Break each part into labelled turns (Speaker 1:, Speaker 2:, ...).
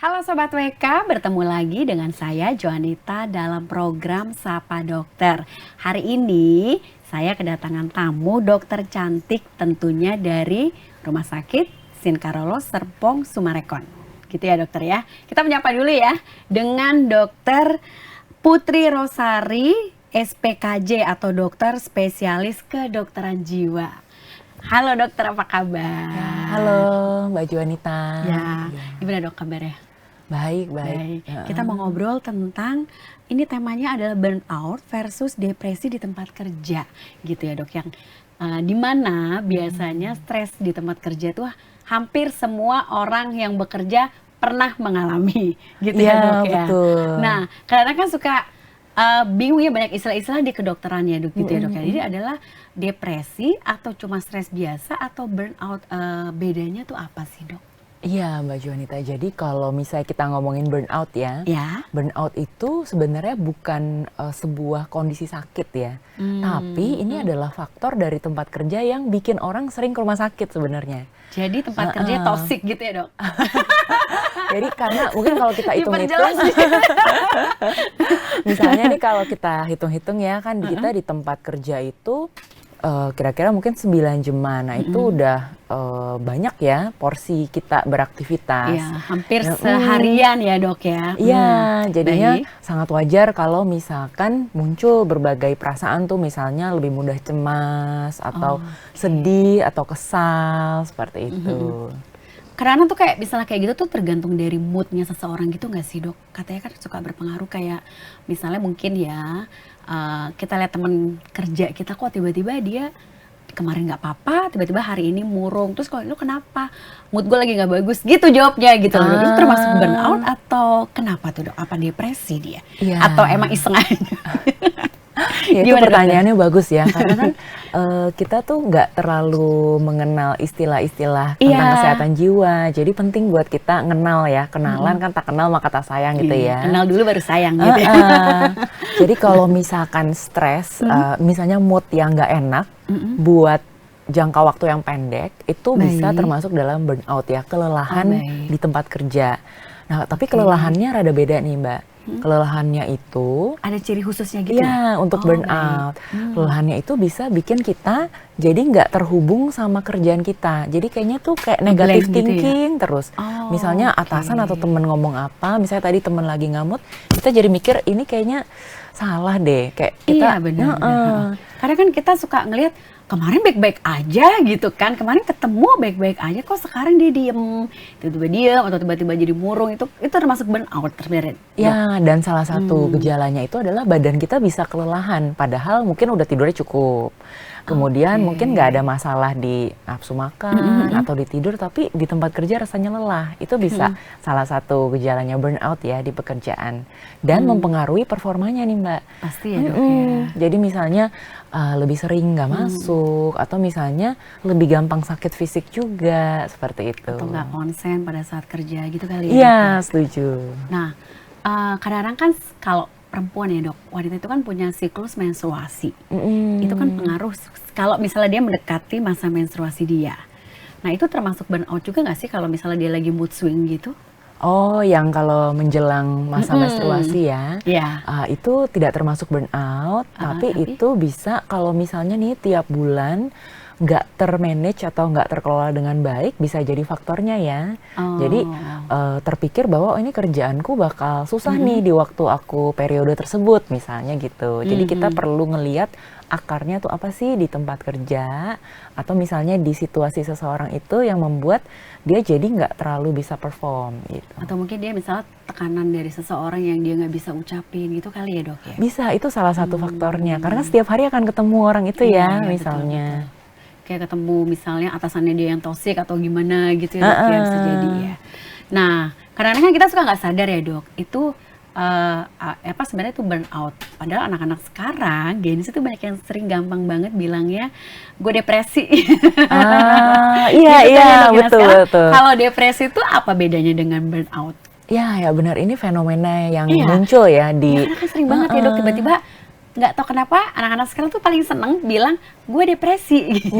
Speaker 1: Halo Sobat WK, bertemu lagi dengan saya Joanita dalam program Sapa Dokter. Hari ini saya kedatangan tamu dokter cantik tentunya dari Rumah Sakit Sinkarolo Serpong Sumarekon. Gitu ya dokter ya. Kita menyapa dulu ya dengan Dokter Putri Rosari SPKJ atau dokter spesialis kedokteran jiwa. Halo dokter, apa kabar?
Speaker 2: Ya, halo Mbak Joanita.
Speaker 1: Ya, gimana dok kabarnya?
Speaker 2: Baik.
Speaker 1: Kita mau ngobrol tentang ini temanya adalah burnout versus depresi di tempat kerja, gitu ya dok. Yang dimana biasanya stres di tempat kerja itu hampir semua orang yang bekerja pernah mengalami, gitu ya dok ya.
Speaker 2: Betul.
Speaker 1: Nah, kadang-kadang kan suka bingung ya, banyak istilah-istilah di kedokteran ya dok, gitu ya dok ya. Jadi adalah depresi atau cuma stres biasa atau burnout, bedanya tuh apa sih dok?
Speaker 2: Iya Mbak Joanita, jadi kalau misalnya kita ngomongin burnout ya, burnout itu sebenarnya bukan sebuah kondisi sakit ya, tapi ini adalah faktor dari tempat kerja yang bikin orang sering ke rumah sakit sebenarnya.
Speaker 1: Jadi tempat kerja toksik gitu ya dok?
Speaker 2: Jadi karena mungkin kalau kita hitung-hitung, misalnya nih kalau kita hitung-hitung ya kan kita di tempat kerja itu kira-kira mungkin 9 jam, nah itu udah banyak ya porsi kita beraktivitas.
Speaker 1: Iya, hampir seharian ya dok ya.
Speaker 2: Iya, jadinya sangat wajar kalau misalkan muncul berbagai perasaan tuh, misalnya lebih mudah cemas atau sedih atau kesal seperti itu.
Speaker 1: Karena tuh kayak misalnya kayak gitu tuh tergantung dari moodnya seseorang gitu nggak sih dok? Katanya kan suka berpengaruh, kayak misalnya mungkin ya kita lihat temen kerja kita kok tiba-tiba dia kemarin nggak apa-apa, tiba-tiba hari ini murung, terus kalau lu kenapa? Mood gue lagi nggak bagus, gitu jawabnya gitu loh. Itu termasuk burnout atau kenapa tuh dok? Apa depresi dia? Atau emang iseng aja?
Speaker 2: Ya, itu pertanyaannya bagus ya, karena kan kita tuh nggak terlalu mengenal istilah-istilah tentang kesehatan jiwa, jadi penting buat kita kenal ya, kenalan kan tak kenal maka tak sayang gitu ya.
Speaker 1: Kenal dulu baru sayang gitu ya.
Speaker 2: Jadi kalau misalkan stres, misalnya mood yang nggak enak, buat jangka waktu yang pendek, itu bisa termasuk dalam burnout ya, kelelahan di tempat kerja. Nah, tapi kelelahannya rada beda nih Mbak. Kelelahannya itu
Speaker 1: ada ciri khususnya gitu
Speaker 2: ya untuk burnout. Kelelahannya itu bisa bikin kita jadi nggak terhubung sama kerjaan kita. Jadi kayaknya tuh kayak negative thinking gitu ya? Terus. Misalnya atasan atau temen ngomong apa, misalnya tadi temen lagi ngamut, kita jadi mikir ini kayaknya salah deh. Kayak kita
Speaker 1: benar. Karena kan kita suka ngelihat kemarin baik-baik aja gitu kan, kemarin ketemu baik-baik aja, kok sekarang dia diem, tiba-tiba diem atau tiba-tiba jadi murung, itu termasuk burnout terberat.
Speaker 2: Ya, dan salah satu gejalanya itu adalah badan kita bisa kelelahan, padahal mungkin udah tidurnya cukup. Kemudian mungkin nggak ada masalah di nafsu makan atau di tidur, tapi di tempat kerja rasanya lelah. Itu bisa salah satu gejalanya burnout ya di pekerjaan. Dan mempengaruhi performanya nih Mbak.
Speaker 1: Pasti ya dok ya.
Speaker 2: Jadi misalnya lebih sering nggak masuk, atau misalnya lebih gampang sakit fisik juga, seperti itu.
Speaker 1: Atau nggak konsen pada saat kerja gitu kali ya.
Speaker 2: Iya, setuju.
Speaker 1: Nah, kadang-kadang kan kalau perempuan ya dok, wanita itu kan punya siklus menstruasi. Itu kan pengaruh kalau misalnya dia mendekati masa menstruasi dia. Nah, itu termasuk burnout juga nggak sih kalau misalnya dia lagi mood swing gitu?
Speaker 2: Oh, yang kalau menjelang masa menstruasi ya, itu tidak termasuk burnout, tapi itu bisa kalau misalnya nih tiap bulan nggak termanage atau nggak terkelola dengan baik, bisa jadi faktornya ya. Jadi terpikir bahwa ini kerjaanku bakal susah nih di waktu aku periode tersebut misalnya gitu. Jadi kita perlu ngelihat akarnya tuh apa sih di tempat kerja, atau misalnya di situasi seseorang itu yang membuat dia jadi nggak terlalu bisa perform gitu.
Speaker 1: Atau mungkin dia misalnya tekanan dari seseorang yang dia nggak bisa ucapin gitu kali ya dok ya?
Speaker 2: Bisa, itu salah satu faktornya, karena setiap hari akan ketemu orang itu ya misalnya.
Speaker 1: Betul. Kayak ketemu misalnya atasannya dia yang toksik atau gimana gitu ya dok, ya bisa jadi ya. Nah, kadang-kadang kan kita suka nggak sadar ya dok, itu sebenarnya itu burnout. Padahal anak-anak sekarang Gen Z itu banyak yang sering gampang banget bilangnya gue depresi.
Speaker 2: Iya, betul.
Speaker 1: Kalau depresi itu apa bedanya dengan burnout?
Speaker 2: Ya benar, ini fenomena yang muncul ya di.
Speaker 1: Karena kan sering banget ya dok, tiba-tiba nggak tahu kenapa anak-anak sekarang tuh paling seneng bilang gue depresi. Gitu.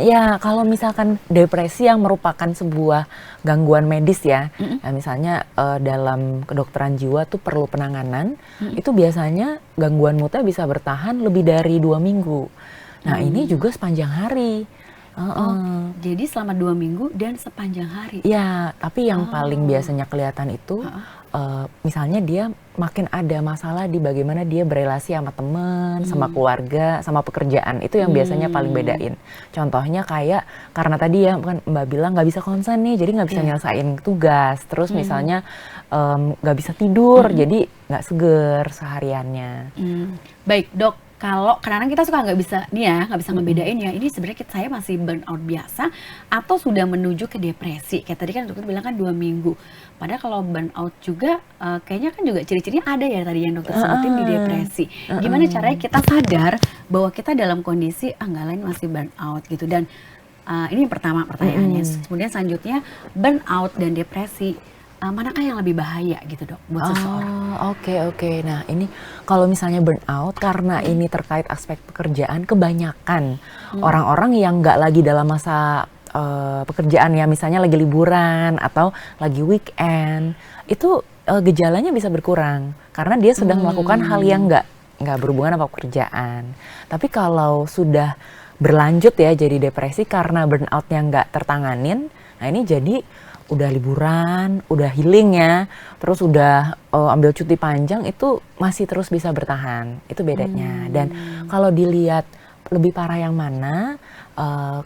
Speaker 2: Ya kalau misalkan depresi yang merupakan sebuah gangguan medis ya, nah, misalnya dalam kedokteran jiwa tuh perlu penanganan, itu biasanya gangguan moodnya bisa bertahan lebih dari 2 minggu. Nah ini juga sepanjang hari.
Speaker 1: Jadi selama 2 minggu dan sepanjang hari.
Speaker 2: Ya, tapi yang paling biasanya kelihatan itu, misalnya dia makin ada masalah di bagaimana dia berelasi sama teman, sama keluarga, sama pekerjaan. Itu yang biasanya paling bedain. Contohnya kayak, karena tadi ya kan Mbak bilang nggak bisa konsen nih, jadi nggak bisa nyelesain tugas. Terus misalnya nggak bisa tidur, jadi nggak seger sehariannya.
Speaker 1: Baik dok, kalau kadang-kadang kita suka nggak bisa ngebedain ya, ini sebenarnya saya masih burnout biasa atau sudah menuju ke depresi. Kayak tadi kan dokter bilang kan 2 minggu. Padahal kalau burnout juga kayaknya kan juga ciri-cirinya ada ya tadi yang dokter sebutin di depresi. Gimana caranya kita sadar bahwa kita dalam kondisi nggak lain masih burnout gitu. Dan ini yang pertama pertanyaannya. Kemudian selanjutnya burnout dan depresi, manakah yang lebih bahaya gitu dok buat seseorang?
Speaker 2: Oke. Nah ini kalau misalnya burnout karena ini terkait aspek pekerjaan, kebanyakan orang-orang yang nggak lagi dalam masa pekerjaan ya, misalnya lagi liburan atau lagi weekend, itu gejalanya bisa berkurang karena dia sudah melakukan hal yang nggak berhubungan sama pekerjaan. Tapi kalau sudah berlanjut ya jadi depresi karena burnoutnya nggak tertanganin, nah ini jadi udah liburan, udah healing ya, terus udah ambil cuti panjang, itu masih terus bisa bertahan. Itu bedanya. Dan kalau dilihat lebih parah yang mana,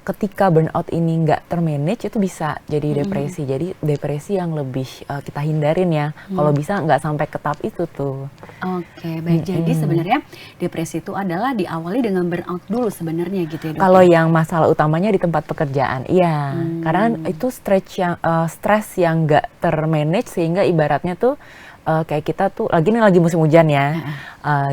Speaker 2: ketika burnout ini nggak termanage itu bisa jadi depresi. Jadi depresi yang lebih kita hindarin ya. Kalau bisa nggak sampai ke tahap itu tuh.
Speaker 1: Oke, baik. Jadi sebenarnya depresi itu adalah diawali dengan burnout dulu sebenarnya gitu ya dok?
Speaker 2: Kalau yang masalah utamanya di tempat pekerjaan, iya. Karena itu stres yang nggak termanage sehingga ibaratnya tuh kayak kita tuh lagi musim hujan ya.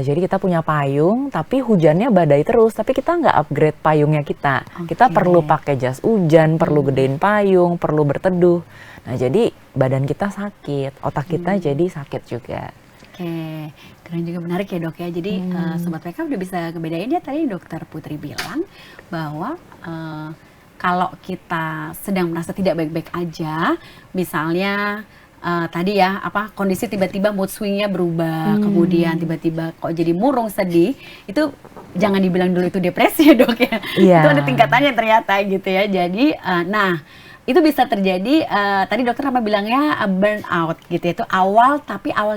Speaker 2: Jadi kita punya payung tapi hujannya badai terus, tapi kita nggak upgrade payungnya kita. Kita perlu pakai jas hujan, perlu gedein payung, perlu berteduh. Nah jadi badan kita sakit, otak kita jadi sakit juga.
Speaker 1: Oke, keren juga, menarik ya dok ya. Jadi Sobat PK udah bisa ngebedain ya, tadi dokter Putri bilang bahwa kalau kita sedang merasa tidak baik-baik aja, misalnya tadi ya kondisi tiba-tiba mood swingnya berubah, kemudian tiba-tiba kok jadi murung, sedih, itu jangan dibilang dulu itu depresi ya dok ya. Itu ada tingkatannya ternyata gitu ya. Jadi itu bisa terjadi, tadi dokter apa bilangnya burnout gitu ya, itu awal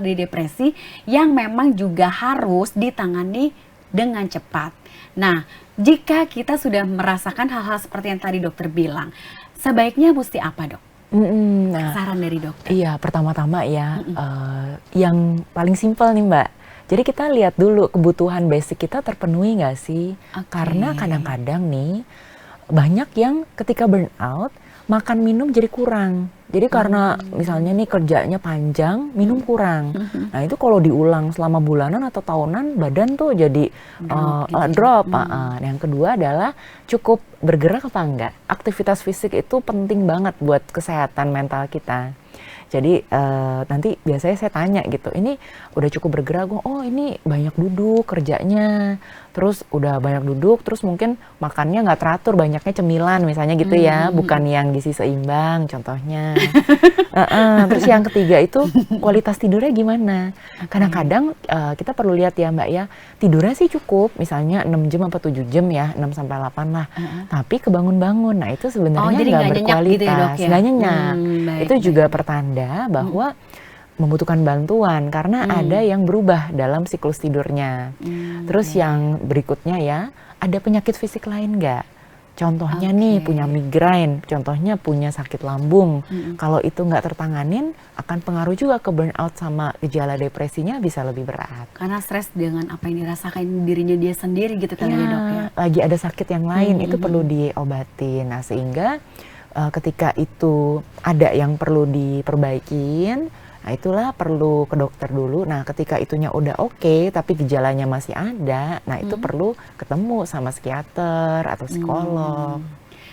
Speaker 1: dari depresi yang memang juga harus ditangani dengan cepat. Nah, jika kita sudah merasakan hal-hal seperti yang tadi dokter bilang, sebaiknya mesti apa dok?
Speaker 2: Nah,
Speaker 1: saran dari dokter.
Speaker 2: Iya, pertama-tama ya, yang paling simpel nih Mbak. Jadi kita lihat dulu kebutuhan basic kita terpenuhi nggak sih? Karena kadang-kadang nih banyak yang ketika burnout makan minum jadi kurang. Jadi karena misalnya nih kerjanya panjang, minum kurang. Nah itu kalau diulang selama bulanan atau tahunan, badan tuh jadi drop. Yang kedua adalah cukup bergerak apa enggak. Aktivitas fisik itu penting banget buat kesehatan mental kita. Jadi nanti biasanya saya tanya gitu, ini udah cukup bergerak, oh ini banyak duduk kerjanya, terus udah banyak duduk, terus mungkin makannya nggak teratur, banyaknya cemilan misalnya gitu ya, bukan yang gizi seimbang contohnya. Terus yang ketiga itu kualitas tidurnya gimana? Kadang-kadang kita perlu lihat ya Mbak ya, tidurnya sih cukup, misalnya 6 jam atau 7 jam ya, 6-8 lah, tapi kebangun-bangun, nah itu sebenarnya nggak berkualitas,
Speaker 1: gitu ya, dok, ya?
Speaker 2: nggak nyenyak. Itu juga pertanda bahwa membutuhkan bantuan karena ada yang berubah dalam siklus tidurnya. Terus yang berikutnya ya, ada penyakit fisik lain nggak? Contohnya nih punya migrain, contohnya punya sakit lambung. Kalau itu nggak tertanganin, akan pengaruh juga ke burnout sama gejala depresinya bisa lebih berat.
Speaker 1: Karena stres dengan apa yang dirasakan dirinya dia sendiri gitu kan ya dok ya?
Speaker 2: Lagi ada sakit yang lain, itu perlu diobatin. Nah sehingga ketika itu ada yang perlu diperbaikin, nah itulah perlu ke dokter dulu. Nah ketika itunya udah oke, tapi gejalanya masih ada, nah itu perlu ketemu sama psikiater atau psikolog.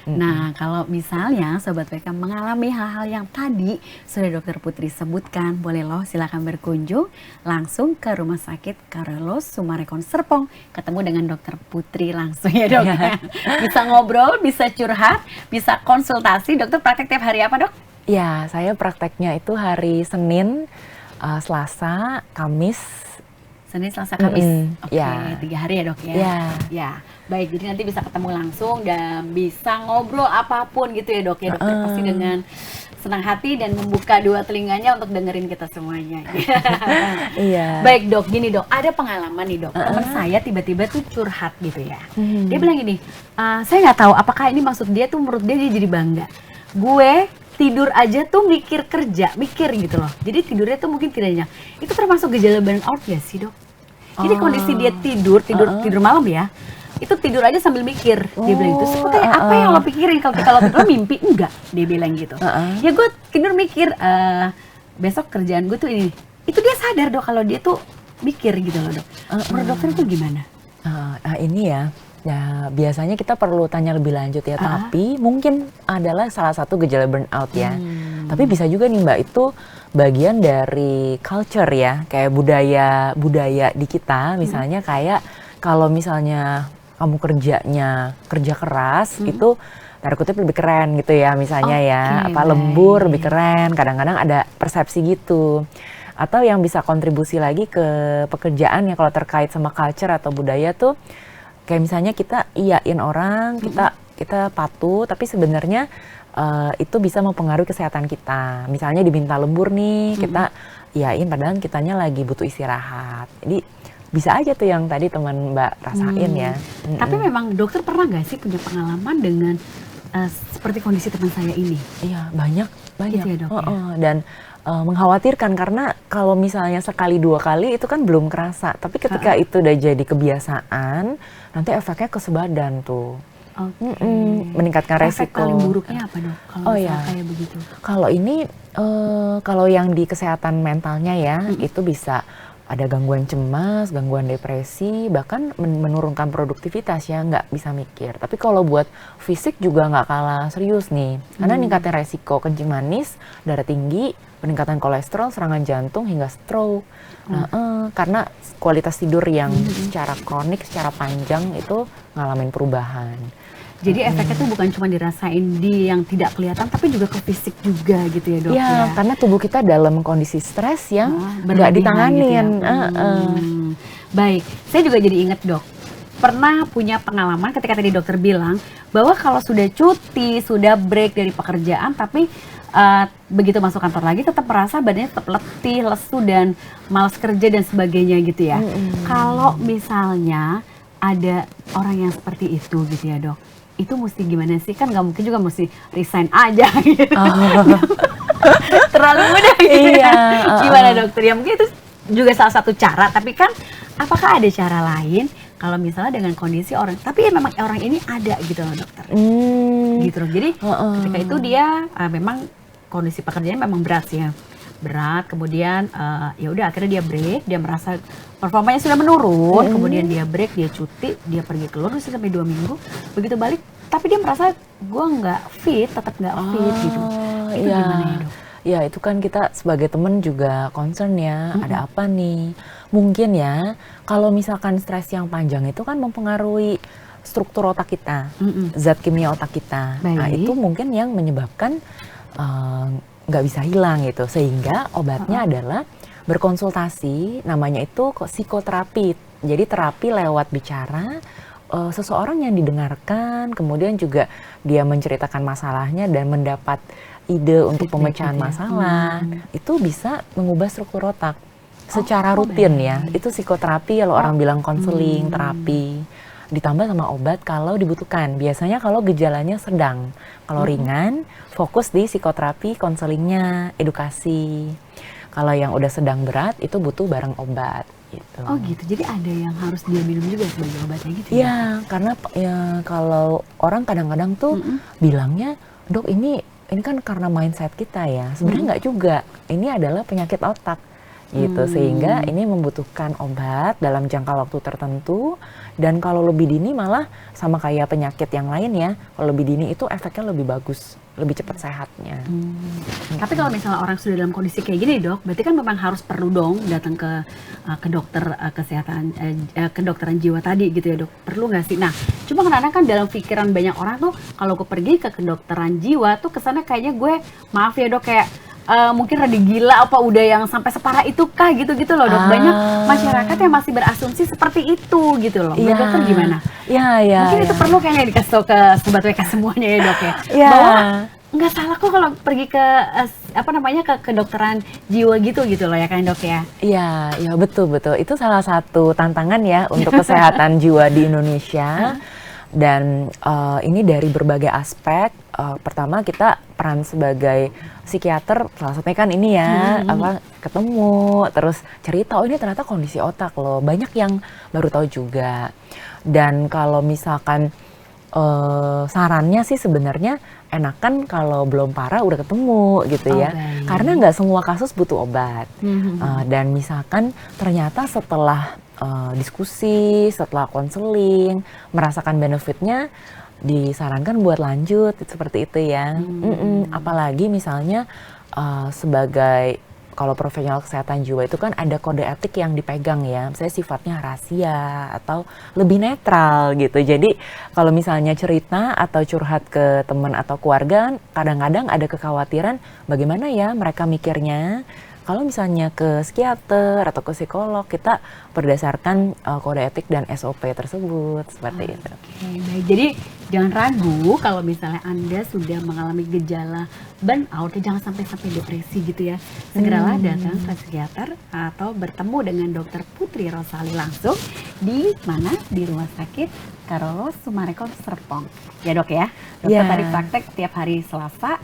Speaker 1: Nah, kalau misalnya Sobat PK mengalami hal-hal yang tadi sudah Dokter Putri sebutkan, boleh loh silakan berkunjung langsung ke Rumah Sakit Carolus Sumarekon Serpong. Ketemu dengan Dokter Putri langsung ya dok. Bisa ngobrol, bisa curhat, bisa konsultasi. Dokter praktek tiap hari apa dok?
Speaker 2: Ya, saya prakteknya itu hari Senin, Selasa, Kamis.
Speaker 1: Senin, Selasa, Kamis. Oke,
Speaker 2: ya.
Speaker 1: 3 hari ya dok ya? Ya, baik. Jadi nanti bisa ketemu langsung dan bisa ngobrol apapun gitu ya dok ya. Dokter pasti dengan senang hati dan membuka dua telinganya untuk dengerin kita semuanya.
Speaker 2: Iya.
Speaker 1: Baik dok, gini dok, ada pengalaman nih dok. Teman saya tiba-tiba tuh curhat gitu ya. Dia bilang gini, saya nggak tahu apakah ini maksud dia tuh menurut dia jadi bangga. Gue tidur aja tuh mikir gitu loh. Jadi tidurnya tuh mungkin tidak nyenyak. Itu termasuk gejala burnout ya sih dok? Jadi kondisi dia tidur malam ya, itu tidur aja sambil mikir. Dia bilang itu. Sebetulnya apa yang lo pikirin kalau tidur mimpi? Enggak, dia bilang gitu. Ya gue tidur mikir, besok kerjaan gue tuh ini. Itu dia sadar dok kalau dia tuh mikir gitu loh dok. Menurut dokter itu gimana?
Speaker 2: Ini ya biasanya kita perlu tanya lebih lanjut ya. Tapi mungkin adalah salah satu gejala burnout ya. Tapi bisa juga nih Mbak, itu bagian dari culture ya, kayak budaya di kita. Misalnya kayak kalau misalnya kamu kerja keras itu tanda kutip lebih keren gitu ya, misalnya lembur lebih keren. Kadang-kadang ada persepsi gitu. Atau yang bisa kontribusi lagi ke pekerjaan ya, kalau terkait sama culture atau budaya tuh kayak misalnya kita iyain orang, kita patuh, tapi sebenarnya itu bisa mempengaruhi kesehatan kita. Misalnya diminta lembur nih, kita iyain padahal kitanya lagi butuh istirahat. Jadi bisa aja tuh yang tadi teman Mbak rasain ya.
Speaker 1: Tapi memang dokter pernah nggak sih punya pengalaman dengan seperti kondisi teman saya ini?
Speaker 2: Iya, banyak.
Speaker 1: Gitu ya, dok, ya?
Speaker 2: Dan mengkhawatirkan karena kalau misalnya sekali dua kali itu kan belum kerasa, tapi ketika itu udah jadi kebiasaan, nanti efeknya ke sebadan tuh. Meningkatkan resiko.
Speaker 1: Efek paling buruknya apa dok? Kalau kayak begitu?
Speaker 2: Kalau ini, kalau yang di kesehatan mentalnya ya, itu bisa ada gangguan cemas, gangguan depresi, bahkan menurunkan produktivitas ya, nggak bisa mikir. Tapi kalau buat fisik juga nggak kalah serius nih, karena ningkatin resiko kencing manis, darah tinggi, peningkatan kolesterol, serangan jantung, hingga stroke. Karena kualitas tidur yang secara kronik, secara panjang itu ngalamin perubahan.
Speaker 1: Jadi efeknya tuh bukan cuma dirasain di yang tidak kelihatan, tapi juga ke fisik juga gitu ya dok?
Speaker 2: Ya, karena tubuh kita dalam kondisi stres yang nggak ditanganin. Gitu ya?
Speaker 1: Baik, saya juga jadi inget dok, pernah punya pengalaman ketika tadi dokter bilang bahwa kalau sudah cuti, sudah break dari pekerjaan, tapi begitu masuk kantor lagi tetap merasa badannya tetap letih, lesu, dan malas kerja dan sebagainya gitu ya. Kalau misalnya ada orang yang seperti itu gitu ya dok, itu mesti gimana sih? Kan nggak mungkin juga mesti resign aja gitu. Terlalu mudah gitu ya. Gimana dokter? Ya mungkin itu juga salah satu cara, tapi kan apakah ada cara lain kalau misalnya dengan kondisi orang, tapi ya memang orang ini ada gitu loh dokter. Gitu loh. Jadi ketika itu dia memang kondisi pekerjaannya memang berat sih ya. Berat, kemudian ya udah akhirnya dia break, dia merasa performanya sudah menurun, kemudian dia break, dia cuti, dia pergi keluar sampai 2 minggu, begitu balik, tapi dia merasa gue nggak fit, tetap nggak fit gitu. Itu gimana ya dok?
Speaker 2: Ya itu kan kita sebagai temen juga concern ya, ada apa nih? Mungkin ya, kalau misalkan stres yang panjang itu kan mempengaruhi struktur otak kita, zat kimia otak kita. Nah itu mungkin yang menyebabkan nggak bisa hilang gitu, sehingga obatnya adalah berkonsultasi, namanya itu psikoterapi. Jadi terapi lewat bicara, seseorang yang didengarkan, kemudian juga dia menceritakan masalahnya dan mendapat ide untuk pemecahan masalah, itu bisa mengubah struktur otak secara rutin ya. Itu psikoterapi, kalau orang bilang konseling, terapi. Ditambah sama obat kalau dibutuhkan. Biasanya kalau gejalanya sedang, kalau ringan, fokus di psikoterapi, konselingnya, edukasi. Kalau yang udah sedang berat, itu butuh bareng obat. Gitu.
Speaker 1: Oh gitu, jadi ada yang harus dia minum juga sebagai obatnya gitu ya?
Speaker 2: Iya, karena ya, kalau orang kadang-kadang tuh bilangnya, dok ini kan karena mindset kita ya. Sebenarnya nggak juga, ini adalah penyakit otak gitu, sehingga ini membutuhkan obat dalam jangka waktu tertentu, dan kalau lebih dini malah sama kayak penyakit yang lain ya, kalau lebih dini itu efeknya lebih bagus, lebih cepat sehatnya.
Speaker 1: Tapi kalau misalnya orang sudah dalam kondisi kayak gini dok, berarti kan memang harus perlu dong datang ke dokter kesehatan, kedokteran jiwa tadi gitu ya dok, perlu nggak sih? Nah cuma kadang-kadang kan dalam pikiran banyak orang tuh kalau gue pergi ke kedokteran jiwa tuh kesannya kayaknya gue, maaf ya dok, kayak mungkin rada gila apa udah yang sampai separah itu kah gitu-gitu loh dok. Banyak masyarakat yang masih berasumsi seperti itu gitu loh. Menurut dokter gimana? Mungkin itu perlu kayaknya dikasih tau ke sobat WK semuanya ya dok ya. Bahwa nggak salah kok kalau pergi ke ke kedokteran jiwa gitu loh ya kan dok ya.
Speaker 2: Iya betul. Itu salah satu tantangan ya untuk kesehatan jiwa di Indonesia. Dan ini dari berbagai aspek. Pertama kita peran sebagai psikiater, salah satunya kan ini ya, ketemu, terus cerita, oh ini ternyata kondisi otak loh. Banyak yang baru tahu juga. Dan kalau misalkan sarannya sih sebenarnya enakan kalau belum parah udah ketemu gitu ya. Karena nggak semua kasus butuh obat. Dan misalkan ternyata setelah diskusi, setelah konseling, merasakan benefitnya, disarankan buat lanjut seperti itu ya. Apalagi misalnya sebagai kalau profesional kesehatan jiwa itu kan ada kode etik yang dipegang ya, misalnya sifatnya rahasia atau lebih netral gitu. Jadi kalau misalnya cerita atau curhat ke teman atau keluarga, kadang-kadang ada kekhawatiran bagaimana ya mereka mikirnya. Kalau misalnya ke psikiater atau ke psikolog, kita berdasarkan kode etik dan SOP tersebut, seperti itu.
Speaker 1: Baik. Jadi jangan ragu kalau misalnya Anda sudah mengalami gejala burnout, jangan sampai depresi gitu ya. Segeralah datang ke psikiater atau bertemu dengan Dr. Putri Rosali langsung di mana? Di Rumah Sakit Carolus Sumarekon Serpong. Ya dok ya. Dokter tadi praktek tiap hari Selasa,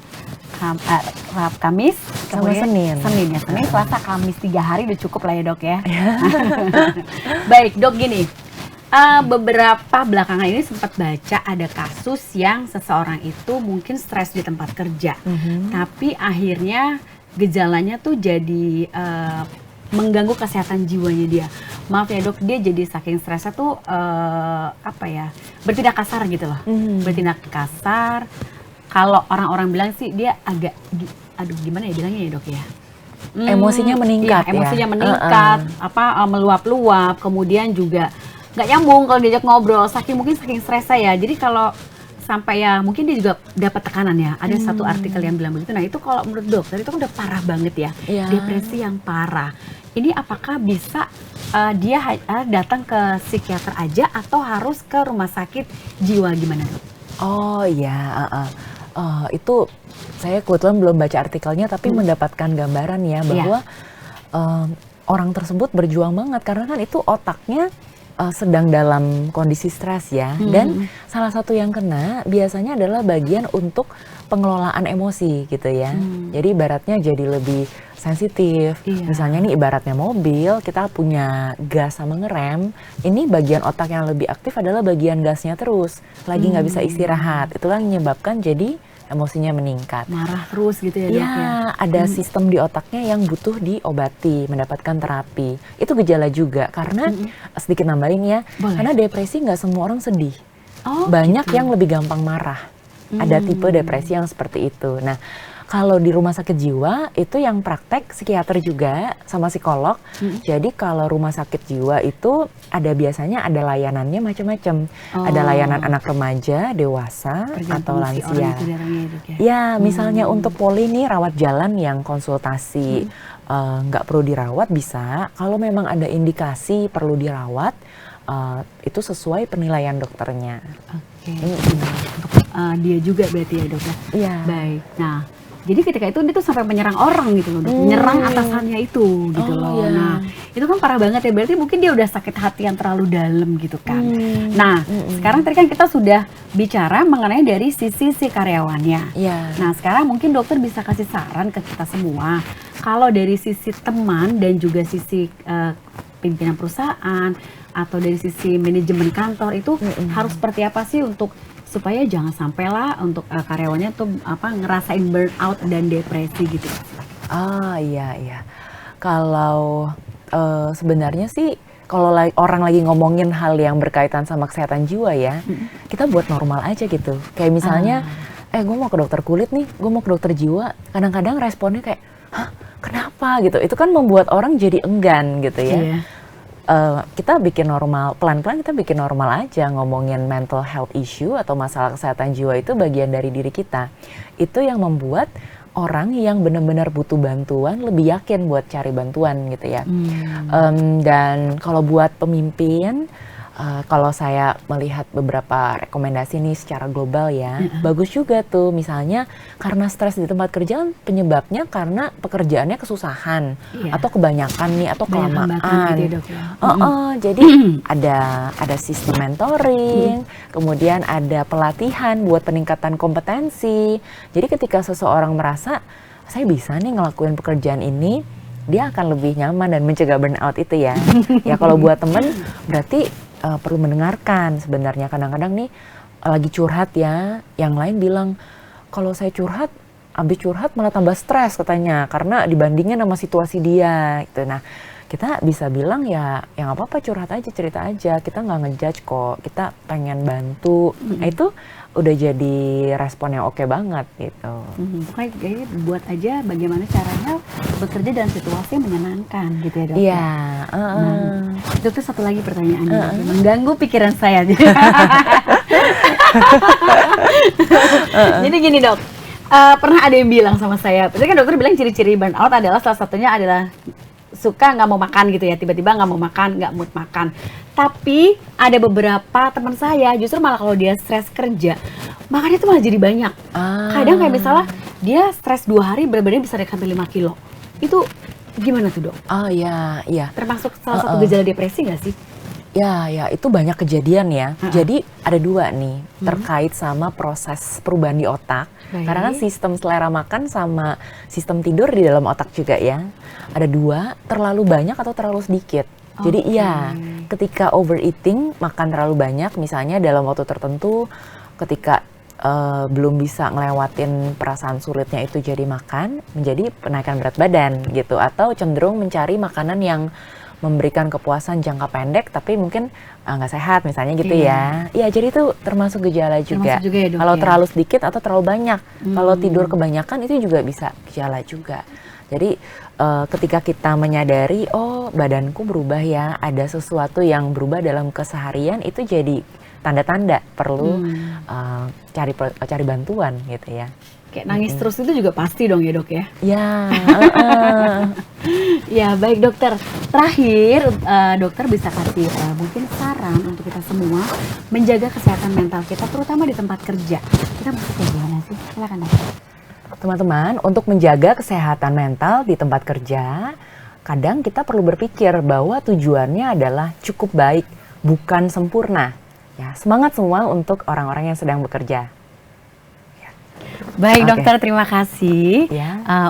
Speaker 1: Kamis, kemudian Senin ya. Senin, Selasa, Kamis 3 hari udah cukup lah ya dok ya. Baik dok, gini. Beberapa belakangan ini sempat baca ada kasus yang seseorang itu mungkin stres di tempat kerja, tapi akhirnya gejalanya tuh jadi mengganggu kesehatan jiwanya dia. Maaf ya dok, dia jadi saking stresnya tuh bertindak kasar gitu loh. Bertindak kasar. Kalau orang-orang bilang sih dia agak, gimana ya bilangnya ya dok ya?
Speaker 2: Emosinya meningkat ya.
Speaker 1: Emosinya meningkat, meluap-luap, kemudian juga nggak nyambung kalau diajak ngobrol, mungkin saking stresnya ya. Jadi kalau sampai ya mungkin dia juga dapat tekanan ya. Ada satu artikel yang bilang begitu. Nah itu kalau menurut dokter itu udah parah banget ya, depresi yang parah. Ini apakah bisa dia datang ke psikiater aja atau harus ke rumah sakit jiwa, gimana dok?
Speaker 2: Oh iya, itu saya kebetulan belum baca artikelnya, tapi mendapatkan gambaran ya bahwa orang tersebut berjuang banget karena kan itu otaknya sedang dalam kondisi stres ya, dan salah satu yang kena biasanya adalah bagian untuk pengelolaan emosi gitu ya. Jadi ibaratnya jadi lebih sensitif. Misalnya nih ibaratnya mobil, kita punya gas sama ngerem, ini bagian otak yang lebih aktif adalah bagian gasnya terus, lagi nggak bisa istirahat, itu kan menyebabkan jadi emosinya meningkat.
Speaker 1: Marah terus gitu ya dok ya?
Speaker 2: Ada sistem di otaknya yang butuh diobati, mendapatkan terapi. Itu gejala juga, karena sedikit nambahin ya, karena depresi nggak semua orang sedih. Banyak yang lebih gampang marah. Ada tipe depresi yang seperti itu. Nah, kalau di rumah sakit jiwa itu yang praktek psikiater juga sama psikolog. Jadi kalau rumah sakit jiwa itu biasanya ada layanannya macam-macam. Ada layanan anak remaja, dewasa, atau lansia. Ya, misalnya untuk poli nih rawat jalan yang konsultasi nggak perlu dirawat bisa. Kalau memang ada indikasi perlu dirawat, itu sesuai penilaian dokternya.
Speaker 1: Dia juga berarti ya dok ya?
Speaker 2: Iya.
Speaker 1: Baik. Nah, jadi ketika itu dia tuh sampai menyerang orang gitu loh, menyerang atasannya itu gitu loh. Nah, itu kan parah banget ya, berarti mungkin dia udah sakit hati yang terlalu dalam gitu kan. Nah, sekarang tadi kan kita sudah bicara mengenai dari sisi si karyawannya. Nah, sekarang mungkin dokter bisa kasih saran ke kita semua. Kalau dari sisi teman dan juga sisi pimpinan perusahaan atau dari sisi manajemen kantor itu harus seperti apa sih untuk supaya jangan sampailah untuk karyawannya tuh ngerasain burnout dan depresi gitu.
Speaker 2: Iya. Kalau sebenarnya sih kalau orang lagi ngomongin hal yang berkaitan sama kesehatan jiwa ya, kita buat normal aja gitu. Kayak misalnya, gue mau ke dokter kulit nih, gue mau ke dokter jiwa. Kadang-kadang responnya kayak, hah, kenapa gitu? Itu kan membuat orang jadi enggan gitu ya.
Speaker 1: Iya.
Speaker 2: Kita bikin normal, pelan-pelan kita bikin normal aja ngomongin mental health issue atau masalah kesehatan jiwa itu bagian dari diri kita. Itu yang membuat orang yang benar-benar butuh bantuan lebih yakin buat cari bantuan gitu ya. Dan kalau buat pemimpin, kalau saya melihat beberapa rekomendasi nih secara global ya, bagus juga tuh. Misalnya karena stres di tempat kerja kan penyebabnya karena pekerjaannya kesusahan atau kebanyakan nih atau kelamaan.
Speaker 1: Gitu ya, Dok, ya?
Speaker 2: Jadi ada sistem mentoring, kemudian ada pelatihan buat peningkatan kompetensi. Jadi ketika seseorang merasa saya bisa nih ngelakuin pekerjaan ini, dia akan lebih nyaman dan mencegah burnout itu ya. Ya kalau buat temen berarti perlu mendengarkan sebenarnya. Kadang-kadang nih lagi curhat ya, yang lain bilang kalau saya curhat, abis curhat malah tambah stres katanya karena dibandingin sama situasi dia gitu. Nah kita bisa bilang ya nggak apa-apa, curhat aja, cerita aja, kita nggak ngejudge kok, kita pengen bantu. Nah itu udah jadi respon yang oke banget gitu.
Speaker 1: Pokoknya buat aja bagaimana caranya bekerja dalam situasi yang menyenangkan gitu ya, Dok.
Speaker 2: Iya.
Speaker 1: Dokter, satu lagi pertanyaannya, mengganggu pikiran saya. Jadi gini, Dok, pernah ada yang bilang sama saya, berarti kan dokter bilang ciri-ciri burnout adalah salah satunya adalah suka nggak mau makan gitu ya, tiba-tiba nggak mau makan, nggak mood makan. Tapi ada beberapa teman saya justru malah kalau dia stres kerja, makannya tuh malah jadi banyak. Kadang kayak misalnya dia stres 2 hari berat badannya bisa naik sampai 5 kilo. Itu gimana tuh, Dok?
Speaker 2: Oh iya.
Speaker 1: Termasuk salah satu gejala depresi nggak sih?
Speaker 2: Ya itu banyak kejadian ya. Jadi ada 2 nih terkait sama proses perubahan di otak. Karena kan sistem selera makan sama sistem tidur di dalam otak juga ya. Ada 2, terlalu banyak atau terlalu sedikit. Jadi iya, ketika overeating, makan terlalu banyak misalnya dalam waktu tertentu, ketika belum bisa ngelewatin perasaan sulitnya itu jadi makan, menjadi penaikan berat badan gitu. Atau cenderung mencari makanan yang memberikan kepuasan jangka pendek tapi mungkin nggak sehat misalnya gitu ya. Iya, jadi itu termasuk gejala juga.
Speaker 1: Ya, Dok,
Speaker 2: kalau
Speaker 1: ya?
Speaker 2: terlalu sedikit atau terlalu banyak. Kalau tidur kebanyakan itu juga bisa gejala juga. Jadi ketika kita menyadari, oh badanku berubah ya, ada sesuatu yang berubah dalam keseharian, itu jadi tanda-tanda perlu cari bantuan gitu ya.
Speaker 1: Kayak nangis terus itu juga pasti dong ya, Dok ya?
Speaker 2: Ya.
Speaker 1: Ya baik, dokter. Terakhir, dokter bisa kasih mungkin saran untuk kita semua menjaga kesehatan mental kita, terutama di tempat kerja. Kita mesti kayak gimana sih? Silakan, dokter.
Speaker 2: Teman-teman, untuk menjaga kesehatan mental di tempat kerja, kadang kita perlu berpikir bahwa tujuannya adalah cukup baik, bukan sempurna. Ya, semangat semua untuk orang-orang yang sedang bekerja.
Speaker 1: Baik, dokter, terima kasih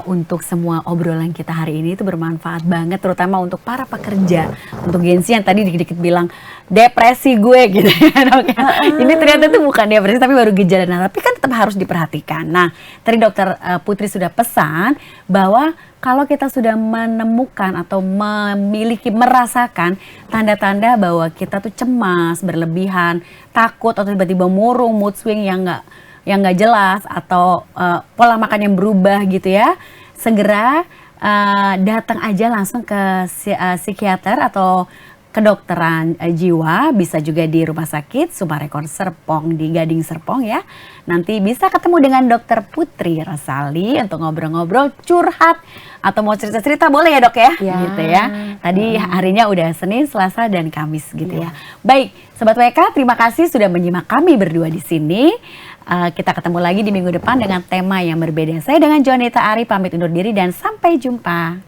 Speaker 2: untuk
Speaker 1: semua obrolan kita hari ini. Itu bermanfaat banget, terutama untuk para pekerja, untuk Gensi yang tadi dikit-dikit bilang depresi gue gitu ya, Dok. Ini ternyata itu bukan depresi tapi baru gejala, nah, tapi kan tetap harus diperhatikan. Nah, tadi dokter Putri sudah pesan bahwa kalau kita sudah menemukan atau merasakan tanda-tanda bahwa kita tuh cemas, berlebihan, takut atau tiba-tiba murung, mood swing yang nggak jelas atau pola makan yang berubah gitu ya, segera datang aja langsung ke psikiater atau kedokteran jiwa, bisa juga di Rumah Sakit Sumarekon Serpong di Gading Serpong ya. Nanti bisa ketemu dengan Dokter Putri Rosali untuk ngobrol-ngobrol, curhat atau mau cerita-cerita boleh ya, Dok ya? Gitu ya. Tadi harinya udah Senin, Selasa dan Kamis gitu ya. Baik, Sobat WK, terima kasih sudah menyimak kami berdua di sini. Kita ketemu lagi di minggu depan dengan tema yang berbeda. Saya dengan Joanita Ari pamit undur diri dan sampai jumpa.